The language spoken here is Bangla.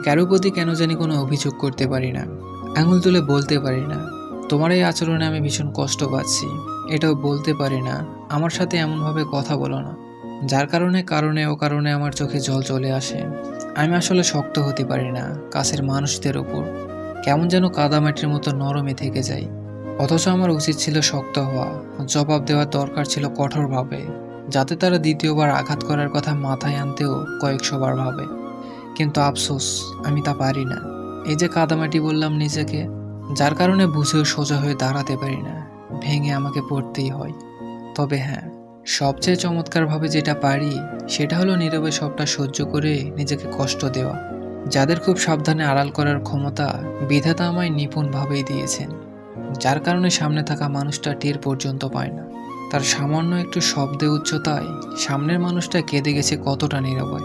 কারো প্রতি কেন জানি কোনো অভিযোগ করতে পারি না, আঙুল তুলে বলতে পারি না তোমার এই আচরণে আমি ভীষণ কষ্ট পাচ্ছি, এটাও বলতে পারি না আমার সাথে এমনভাবে কথা বলো না। যার কারণে আমার চোখে জল চলে আসে। আমি আসলে শক্ত হতে পারি না কাছের মানুষদের ওপর, কেমন যেন কাদামাটির মতো নরমে থেকে যাই। অথচ আমার উচিত ছিল শক্ত হওয়া, জবাব দেওয়ার দরকার ছিল কঠোরভাবে, যাতে তারা দ্বিতীয়বার আঘাত করার কথা মাথায় আনতেও কয়েকশোবার ভাবে। কিন্তু আফসোস, আমি তা পারি না। এই যে কাদামাটি বললাম নিজেকে, যার কারণে বুঝেও সোজা হয়ে দাঁড়াতে পারি না, ভেঙে আমাকে পড়তেই হয়। তবে হ্যাঁ, সবচেয়ে চমৎকারভাবে যেটা পারি সেটা হলো নীরবে সবটা সহ্য করে নিজেকে কষ্ট দেওয়া। যাদের খুব সাবধানে আড়াল করার ক্ষমতা বিধাতা আমায় নিপুণভাবেই দিয়েছেন, যার কারণে সামনে থাকা মানুষটা টের পর্যন্ত পায় না। তার সামান্য একটু শব্দে উচ্চতায় সামনের মানুষটা কেঁদে গেছে কতটা নীরবে।